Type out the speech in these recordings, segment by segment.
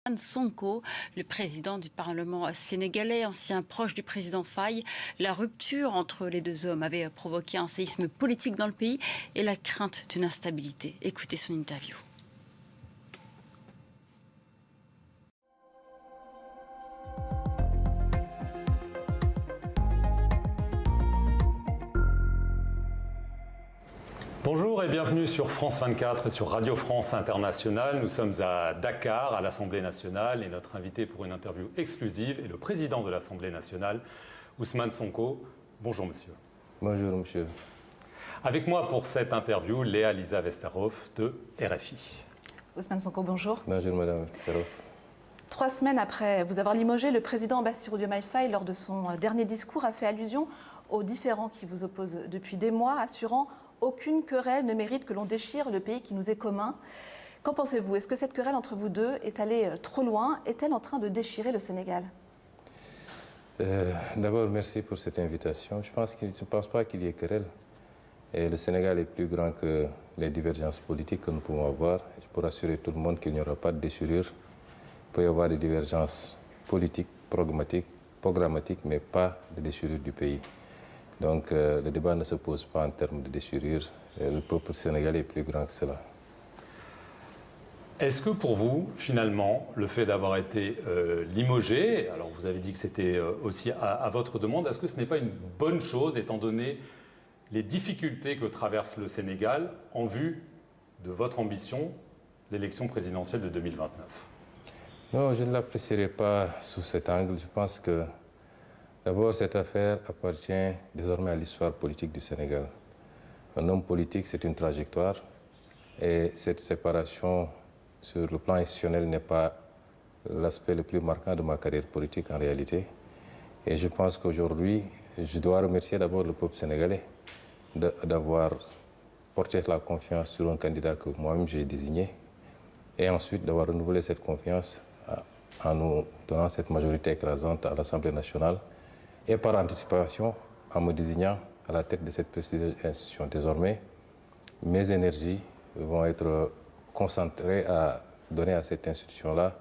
Ousmane Sonko, le président du Parlement sénégalais, ancien proche du président Faye. La rupture entre les deux hommes avait provoqué un séisme politique dans le pays et la crainte d'une instabilité. Écoutez son interview. Bonjour et bienvenue sur France 24 et sur Radio France Internationale. Nous sommes à Dakar, à l'Assemblée nationale, et notre invité pour une interview exclusive est le président de l'Assemblée nationale, Ousmane Sonko. Bonjour monsieur. Bonjour monsieur. Avec moi pour cette interview, Léa Lisa Westerhoff de RFI. Ousmane Sonko, bonjour. Bonjour madame Westerhoff. 3 semaines après vous avoir limogé, le président Bassirou Diomaye Faye, lors de son dernier discours, a fait allusion aux différends qui vous opposent depuis des mois, assurant aucune querelle ne mérite que l'on déchire le pays qui nous est commun. Qu'en pensez-vous? Est-ce que cette querelle entre vous deux est allée trop loin? Est-elle en train de déchirer le Sénégal? D'abord, merci pour cette invitation. Je ne pense pas qu'il y ait querelle. Et le Sénégal est plus grand que les divergences politiques que nous pouvons avoir. Je peux rassurer tout le monde qu'il n'y aura pas de déchirure. Il peut y avoir des divergences politiques, programmatiques, mais pas de déchirure du pays. Donc le débat ne se pose pas en termes de déchirure. Le peuple sénégalais est plus grand que cela. Est-ce que pour vous, finalement, le fait d'avoir été limogé, alors vous avez dit que c'était aussi à votre demande, est-ce que ce n'est pas une bonne chose étant donné les difficultés que traverse le Sénégal en vue de votre ambition, l'élection présidentielle de 2029? Non, je ne l'apprécierai pas sous cet angle. Je pense que d'abord, cette affaire appartient désormais à l'histoire politique du Sénégal. Un homme politique, c'est une trajectoire, et cette séparation sur le plan institutionnel n'est pas l'aspect le plus marquant de ma carrière politique en réalité. Et je pense qu'aujourd'hui, je dois remercier d'abord le peuple sénégalais d'avoir porté la confiance sur un candidat que moi-même j'ai désigné, et ensuite d'avoir renouvelé cette confiance en nous donnant cette majorité écrasante à l'Assemblée nationale, et par anticipation, en me désignant à la tête de cette prestigieuse institution. Désormais, mes énergies vont être concentrées à donner à cette institution-là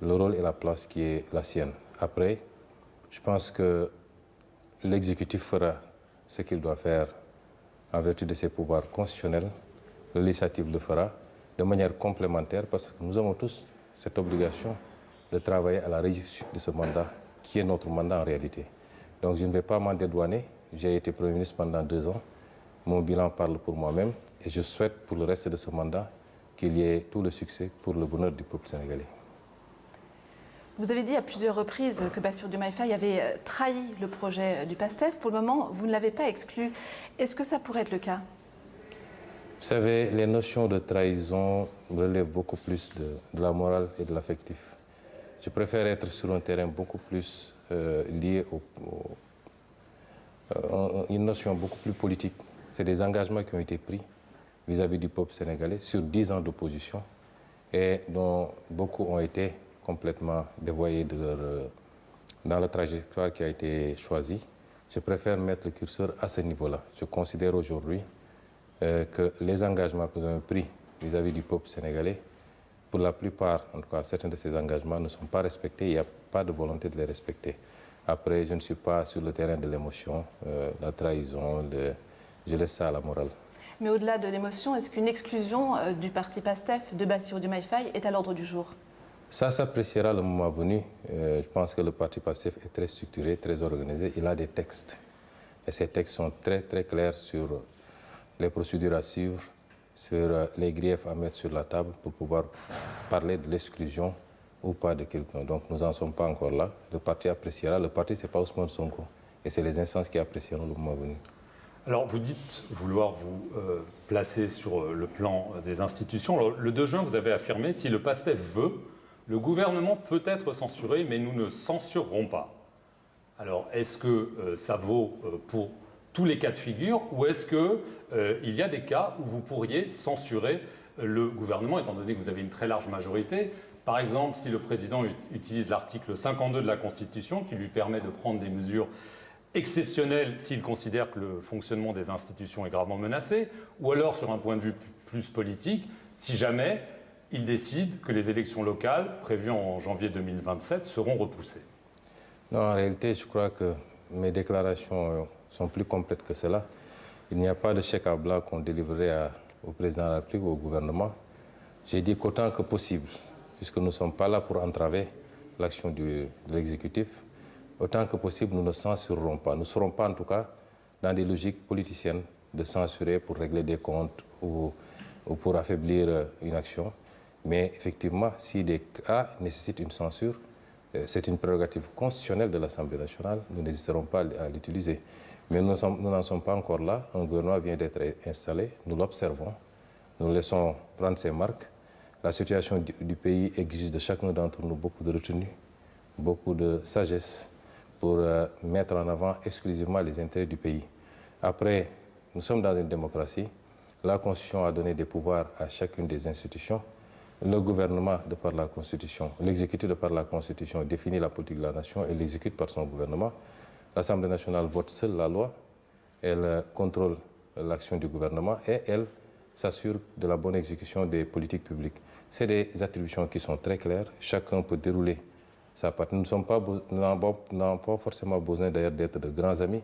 le rôle et la place qui est la sienne. Après, je pense que l'exécutif fera ce qu'il doit faire en vertu de ses pouvoirs constitutionnels. Le législatif le fera de manière complémentaire, parce que nous avons tous cette obligation de travailler à la réussite de ce mandat, qui est notre mandat en réalité. Donc je ne vais pas m'en dédouaner. J'ai été Premier ministre pendant 2 ans. Mon bilan parle pour moi-même, et je souhaite pour le reste de ce mandat qu'il y ait tout le succès pour le bonheur du peuple sénégalais. Vous avez dit à plusieurs reprises que Bassirou Diomaye Faye avait trahi le projet du PASTEF. Pour le moment, vous ne l'avez pas exclu. Est-ce que ça pourrait être le cas? Vous savez, les notions de trahison relèvent beaucoup plus de la morale et de l'affectif. Je préfère être sur un terrain beaucoup plus lié une notion beaucoup plus politique. C'est des engagements qui ont été pris vis-à-vis du peuple sénégalais sur 10 ans d'opposition, et dont beaucoup ont été complètement dévoyés dans la trajectoire qui a été choisie. Je préfère mettre le curseur à ce niveau-là. Je considère aujourd'hui que les engagements que nous avons pris vis-à-vis du peuple sénégalais, pour la plupart, en tout cas certains de ces engagements, ne sont pas respectés. Il n'y a pas de volonté de les respecter. Après, je ne suis pas sur le terrain de l'émotion, la trahison, je laisse ça à la morale. Mais au-delà de l'émotion, est-ce qu'une exclusion du parti PASTEF de Bassirou Diomaye Faye est à l'ordre du jour? Ça s'appréciera le moment venu. Je pense que le parti PASTEF est très structuré, très organisé. Il a des textes. Et ces textes sont très, très clairs sur les procédures à suivre, sur les griefs à mettre sur la table pour pouvoir parler de l'exclusion ou pas de quelqu'un. Donc nous n'en sommes pas encore là. Le parti appréciera. Le parti, ce n'est pas Ousmane Sonko. Et c'est les instances qui apprécieront le moment venu. Alors vous dites vouloir vous placer sur le plan des institutions. Alors, le 2 juin, vous avez affirmé, si le PASTEF veut, le gouvernement peut être censuré, mais nous ne censurerons pas. Alors est-ce que ça vaut pour tous les cas de figure, ou est-ce qu'il y a des cas où vous pourriez censurer le gouvernement, étant donné que vous avez une très large majorité? Par exemple, si le président utilise l'article 52 de la Constitution, qui lui permet de prendre des mesures exceptionnelles s'il considère que le fonctionnement des institutions est gravement menacé, ou alors sur un point de vue plus politique, si jamais il décide que les élections locales, prévues en janvier 2027, seront repoussées. Non, en réalité, je crois que mes déclarations sont plus complètes que cela. Il n'y a pas de chèque en blanc qu'on délivrerait au président de la République ou au gouvernement. J'ai dit qu'autant que possible, puisque nous ne sommes pas là pour entraver l'action de l'exécutif, autant que possible, nous ne censurerons pas. Nous ne serons pas, en tout cas, dans des logiques politiciennes de censurer pour régler des comptes ou pour affaiblir une action. Mais effectivement, si des cas nécessitent une censure, c'est une prérogative constitutionnelle de l'Assemblée nationale. Nous n'hésiterons pas à l'utiliser. Mais nous n'en sommes pas encore là. Un gouvernement vient d'être installé. Nous l'observons. Nous le laissons prendre ses marques. La situation du pays exige de chacun d'entre nous beaucoup de retenue, beaucoup de sagesse pour mettre en avant exclusivement les intérêts du pays. Après, nous sommes dans une démocratie. La Constitution a donné des pouvoirs à chacune des institutions. Le gouvernement, de par la Constitution, l'exécutif, de par la Constitution, définit la politique de la nation et l'exécute par son gouvernement. L'Assemblée nationale vote seule la loi, elle contrôle l'action du gouvernement et elle s'assure de la bonne exécution des politiques publiques. C'est des attributions qui sont très claires. Chacun peut dérouler sa partie. Nous n'avons pas forcément besoin d'ailleurs d'être de grands amis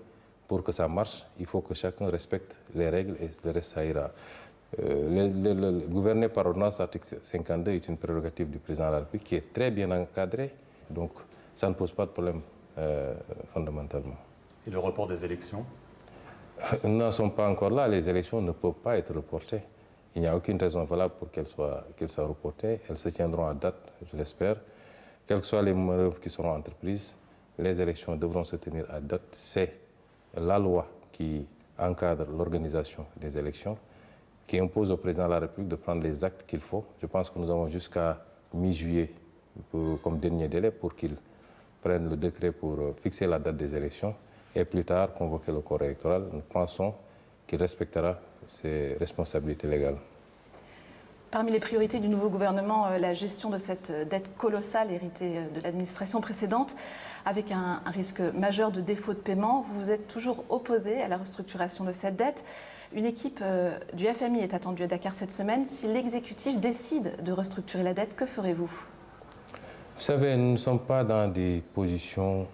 pour que ça marche. Il faut que chacun respecte les règles et le reste, ça ira. Gouverner par ordonnance, article 52, est une prérogative du président de la République qui est très bien encadrée. Donc, ça ne pose pas de problème fondamentalement. Et le report des élections? Nous n'en sommes pas encore là. Les élections ne peuvent pas être reportées. Il n'y a aucune raison valable pour qu'elles soient reportées. Elles se tiendront à date, je l'espère. Quelles que soient les manœuvres qui seront entreprises, les élections devront se tenir à date. C'est la loi qui encadre l'organisation des élections, qui impose au président de la République de prendre les actes qu'il faut. Je pense que nous avons jusqu'à mi-juillet comme dernier délai pour qu'il prenne le décret pour fixer la date des élections et plus tard convoquer le corps électoral. Nous pensons qu'il respectera ses responsabilités légales. Parmi les priorités du nouveau gouvernement, la gestion de cette dette colossale héritée de l'administration précédente, avec un risque majeur de défaut de paiement. Vous vous êtes toujours opposé à la restructuration de cette dette. Une équipe du FMI est attendue à Dakar cette semaine. Si l'exécutif décide de restructurer la dette, que ferez-vous? Vous savez, nous ne sommes pas dans des positions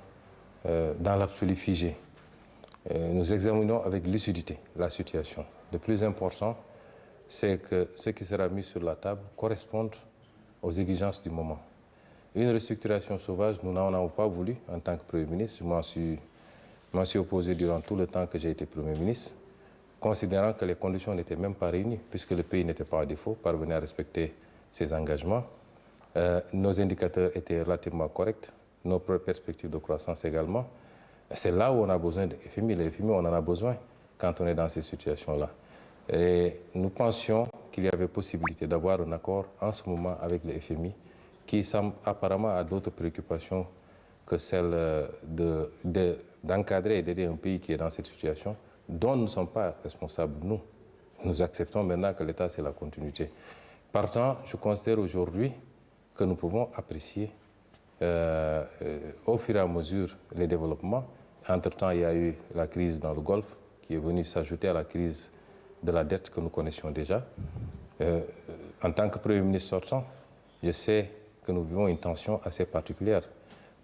dans l'absolu figées. Nous examinons avec lucidité la situation. Le plus important, c'est que ce qui sera mis sur la table corresponde aux exigences du moment. Une restructuration sauvage, nous n'en avons pas voulu en tant que Premier ministre. Je m'en suis opposé durant tout le temps que j'ai été Premier ministre, considérant que les conditions n'étaient même pas réunies, puisque le pays n'était pas à défaut, parvenait à respecter ses engagements. Nos indicateurs étaient relativement corrects, nos perspectives de croissance également. C'est là où on a besoin de FMI. Le FMI, on en a besoin quand on est dans ces situations-là. Et nous pensions qu'il y avait possibilité d'avoir un accord en ce moment avec le FMI qui semble apparemment à d'autres préoccupations que celle d'encadrer et d'aider un pays qui est dans cette situation dont nous ne sommes pas responsables, nous. Nous acceptons maintenant que l'État, c'est la continuité. Partant, je considère aujourd'hui que nous pouvons apprécier au fur et à mesure les développements. Entre-temps, il y a eu la crise dans le Golfe qui est venue s'ajouter à la crise de la dette que nous connaissions déjà. En tant que Premier ministre sortant, je sais que nous vivons une tension assez particulière.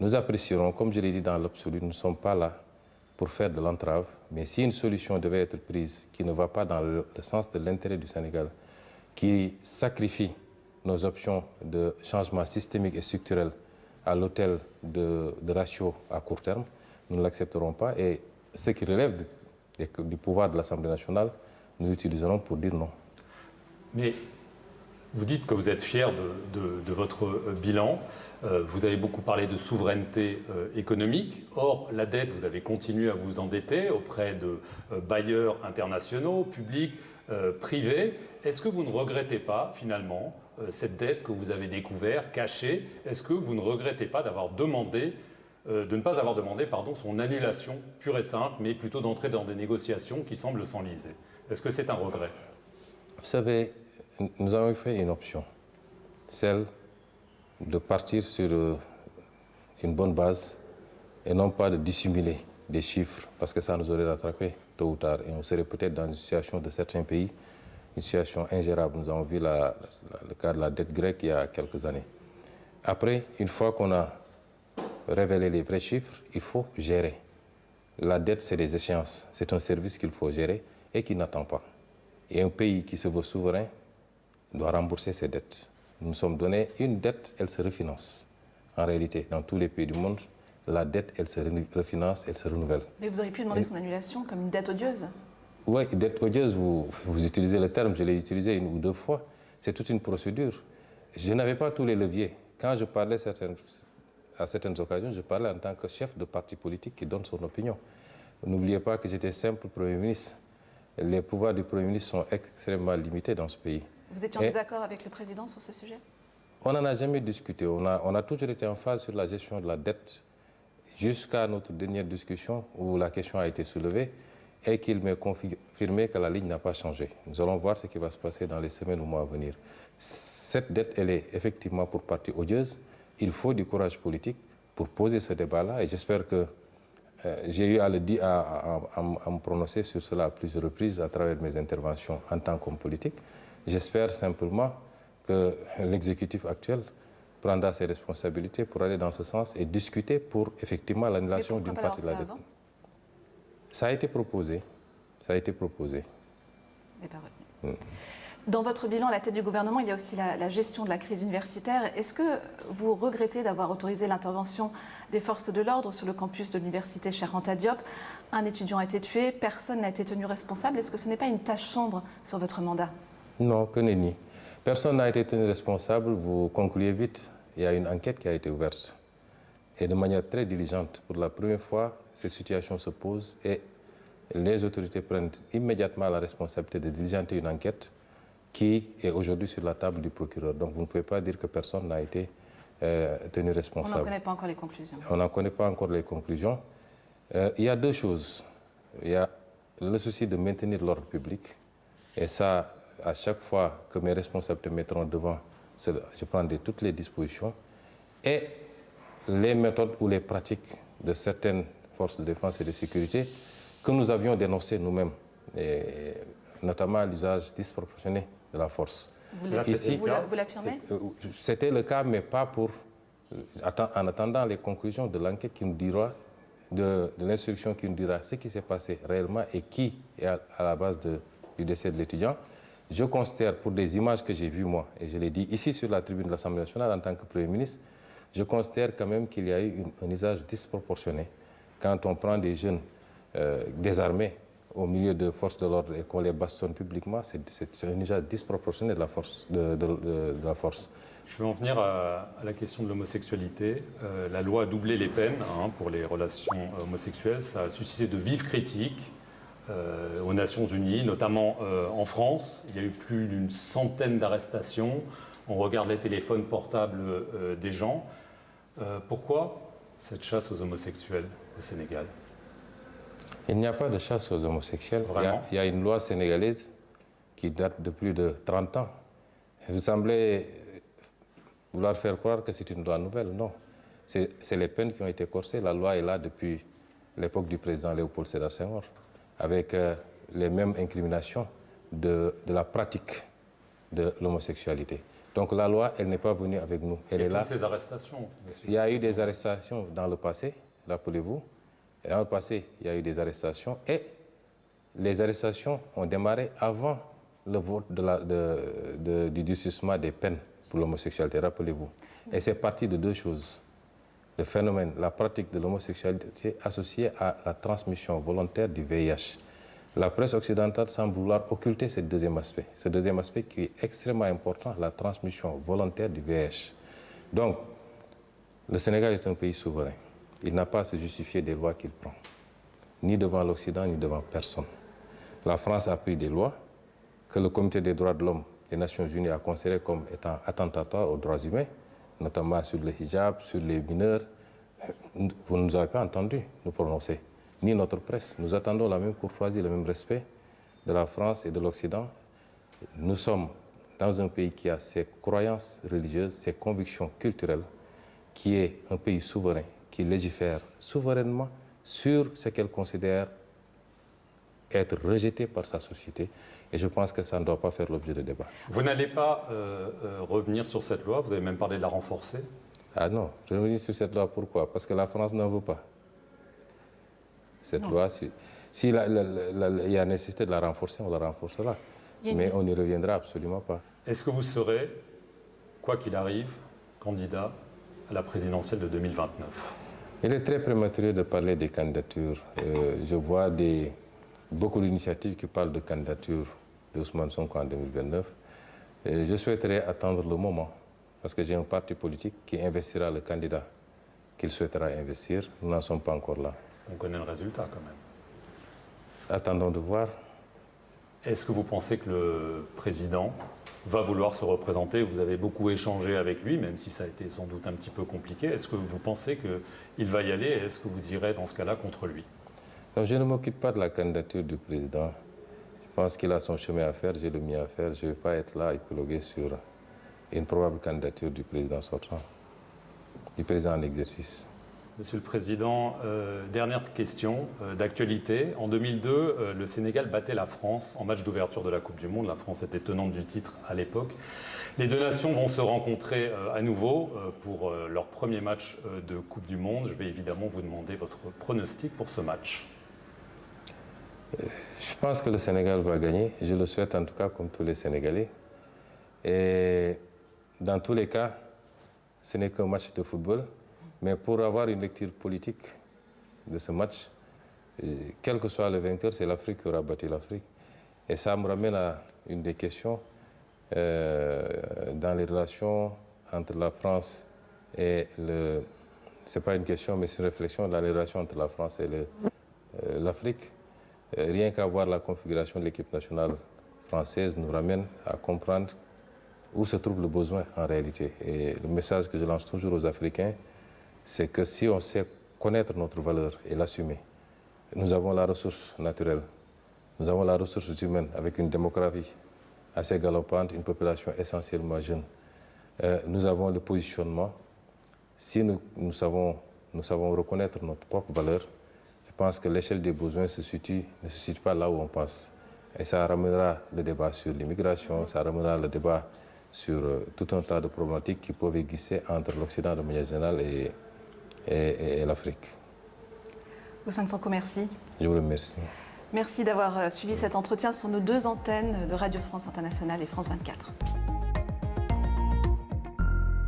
Nous apprécierons, comme je l'ai dit dans l'absolu, nous ne sommes pas là pour faire de l'entrave, mais si une solution devait être prise qui ne va pas dans le sens de l'intérêt du Sénégal, qui sacrifie nos options de changement systémique et structurel à l'autel de ratio à court terme, nous ne l'accepterons pas et ce qui relève du pouvoir de l'Assemblée nationale, nous l'utiliserons pour dire non. Mais vous dites que vous êtes fier de votre bilan. Vous avez beaucoup parlé de souveraineté économique. Or, la dette, vous avez continué à vous endetter auprès de bailleurs internationaux, publics, privés. Est-ce que vous ne regrettez pas, finalement, cette dette que vous avez découverte, cachée? Est-ce que vous ne regrettez pas d'avoir demandé, de ne pas avoir demandé son annulation pure et simple, mais plutôt d'entrer dans des négociations qui semblent s'enliser? Est-ce que c'est un regret? Vous savez, nous avons fait une option, celle de partir sur une bonne base et non pas de dissimuler des chiffres parce que ça nous aurait rattrapé tôt ou tard et on serait peut-être dans une situation de certains pays une situation ingérable. Nous avons vu le cas de la dette grecque il y a quelques années. Après, une fois qu'on a révélé les vrais chiffres, il faut gérer. La dette, c'est des échéances. C'est un service qu'il faut gérer et qui n'attend pas. Et un pays qui se veut souverain doit rembourser ses dettes. Nous nous sommes donné une dette, elle se refinance. En réalité, dans tous les pays du monde, la dette, elle se refinance, elle se renouvelle. Mais vous auriez pu demander son annulation comme une dette odieuse. Oui, dette odieuse, vous utilisez le terme, je l'ai utilisé une ou deux fois. C'est toute une procédure. Je n'avais pas tous les leviers. Quand je parlais à certaines occasions, je parlais en tant que chef de parti politique qui donne son opinion. N'oubliez pas que j'étais simple Premier ministre. Les pouvoirs du Premier ministre sont extrêmement limités dans ce pays. Vous étiez en désaccord avec le président sur ce sujet? On n'en a jamais discuté. On a toujours été en phase sur la gestion de la dette jusqu'à notre dernière discussion où la question a été soulevée et qu'il m'a confirmé que la ligne n'a pas changé. Nous allons voir ce qui va se passer dans les semaines ou mois à venir. Cette dette, elle est effectivement pour partie odieuse. Il faut du courage politique pour poser ce débat-là et j'espère que j'ai eu à me prononcer sur cela à plusieurs reprises à travers mes interventions en tant qu'homme politique. J'espère simplement que l'exécutif actuel prendra ses responsabilités pour aller dans ce sens et discuter pour effectivement l'annulation d'une partie de la dette. Ça a été proposé. Ça a été proposé. Et pas retenu. Dans votre bilan, à la tête du gouvernement, il y a aussi la gestion de la crise universitaire. Est-ce que vous regrettez d'avoir autorisé l'intervention des forces de l'ordre sur le campus de l'université Cheikh Anta Diop? Un étudiant a été tué, personne n'a été tenu responsable. Est-ce que ce n'est pas une tâche sombre sur votre mandat? Non, que nenni. Personne n'a été tenu responsable. Vous concluez vite. Il y a une enquête qui a été ouverte. Et de manière très diligente, pour la première fois, ces situations se posent et les autorités prennent immédiatement la responsabilité de diligenter une enquête qui est aujourd'hui sur la table du procureur. Donc vous ne pouvez pas dire que personne n'a été tenu responsable. On n'en connaît pas encore les conclusions. On n'en connaît pas encore les conclusions. Il y a deux choses. Il y a le souci de maintenir l'ordre public. Et ça, à chaque fois que mes responsables te mettront devant, je prendrai toutes les dispositions. Et les méthodes ou les pratiques de certaines forces de défense et de sécurité que nous avions dénoncées nous-mêmes, notamment l'usage disproportionné de la force. Vous l'affirmez? C'était le cas, mais pas pour... En attendant les conclusions de l'enquête qui nous dira, de l'instruction qui nous dira ce qui s'est passé réellement et qui est à la base du décès de l'étudiant, je considère, pour des images que j'ai vues moi, et je l'ai dit ici sur la tribune de l'Assemblée nationale en tant que Premier ministre, je considère quand même qu'il y a eu un usage disproportionné. Quand on prend des jeunes désarmés au milieu de forces de l'ordre et qu'on les bastonne publiquement, c'est un usage disproportionné de la force. Je vais en venir à la question de l'homosexualité. La loi a doublé les peines pour les relations homosexuelles. Ça a suscité de vives critiques aux Nations Unies, notamment en France. Il y a eu plus d'une centaine d'arrestations. On regarde les téléphones portables des gens. Pourquoi cette chasse aux homosexuels au Sénégal? Il n'y a pas de chasse aux homosexuels. Il y a une loi sénégalaise qui date de plus de 30 ans. Vous semblez vouloir faire croire que c'est une loi nouvelle. Non. C'est les peines qui ont été corsées. La loi est là depuis l'époque du président Léopold Sédar Senghor, avec les mêmes incriminations de la pratique de l'homosexualité. Donc la loi, elle n'est pas venue avec nous. Elle est là. Ces arrestations. Il y a eu des arrestations dans le passé, rappelez-vous. Dans le passé, il y a eu des arrestations et les arrestations ont démarré avant le vote du durcissement des peines pour l'homosexualité, rappelez-vous. Et c'est parti de deux choses. Le phénomène, la pratique de l'homosexualité associée à la transmission volontaire du VIH. La presse occidentale semble vouloir occulter ce deuxième aspect qui est extrêmement important, la transmission volontaire du VIH. Donc, le Sénégal est un pays souverain. Il n'a pas à se justifier des lois qu'il prend, ni devant l'Occident, ni devant personne. La France a pris des lois que le Comité des droits de l'homme des Nations Unies a considérées comme étant attentatoires aux droits humains, notamment sur le hijab, sur les mineurs. Vous ne nous avez pas entendu nous prononcer, ni notre presse. Nous attendons la même courtoisie, le même respect de la France et de l'Occident. Nous sommes dans un pays qui a ses croyances religieuses, ses convictions culturelles, qui est un pays souverain, qui légifère souverainement sur ce qu'elle considère être rejeté par sa société. Et je pense que ça ne doit pas faire l'objet de débat. Vous n'allez pas revenir sur cette loi, vous avez même parlé de la renforcer. Ah non, revenir sur cette loi, pourquoi? Parce que la France n'en veut pas. Cette loi, si il y a nécessité de la renforcer, on la renforcera. Mais on n'y reviendra absolument pas. Est-ce que vous serez, quoi qu'il arrive, candidat à la présidentielle de 2029? Il est très prématuré de parler des candidatures. Je vois beaucoup d'initiatives qui parlent de candidature d'Ousmane Sonko en 2029. Je souhaiterais attendre le moment, parce que j'ai un parti politique qui investira le candidat qu'il souhaitera investir. Nous n'en sommes pas encore là. On connaît le résultat quand même. Attendons de voir. Est-ce que vous pensez que le président va vouloir se représenter? Vous avez beaucoup échangé avec lui, même si ça a été sans doute un petit peu compliqué. Est-ce que vous pensez qu'il va y aller et est-ce que vous irez dans ce cas-là contre lui? Non, je ne m'occupe pas de la candidature du président. Je pense qu'il a son chemin à faire, j'ai le mien à faire. Je ne vais pas être là à épiloguer sur une probable candidature du président sortant, du président en exercice. Monsieur le Président, dernière question d'actualité. En 2002, le Sénégal battait la France en match d'ouverture de la Coupe du Monde. La France était tenante du titre à l'époque. Les deux nations vont se rencontrer à nouveau pour leur premier match de Coupe du Monde. Je vais évidemment vous demander votre pronostic pour ce match. Je pense que le Sénégal va gagner. Je le souhaite en tout cas comme tous les Sénégalais. Et dans tous les cas, ce n'est qu'un match de football. Mais pour avoir une lecture politique de ce match, quel que soit le vainqueur, c'est l'Afrique qui aura battu l'Afrique. Et ça me ramène à une des questions dans les relations entre la France et le... Ce n'est pas une question, mais c'est une réflexion dans les relations entre la France et l'Afrique. Rien qu'à voir la configuration de l'équipe nationale française nous ramène à comprendre où se trouve le besoin en réalité. Et le message que je lance toujours aux Africains, c'est que si on sait connaître notre valeur et l'assumer, nous avons la ressource naturelle, nous avons la ressource humaine avec une démographie assez galopante, une population essentiellement jeune. Nous avons le positionnement. Si nous savons reconnaître notre propre valeur, je pense que l'échelle des besoins ne se situe pas là où on pense. Et ça ramènera le débat sur l'immigration, ça ramènera le débat sur tout un tas de problématiques qui peuvent exister entre l'Occident de manière générale et l'Afrique. Ousmane Sonko, merci. Je vous remercie. Merci d'avoir suivi cet entretien sur nos deux antennes de Radio France Internationale et France 24.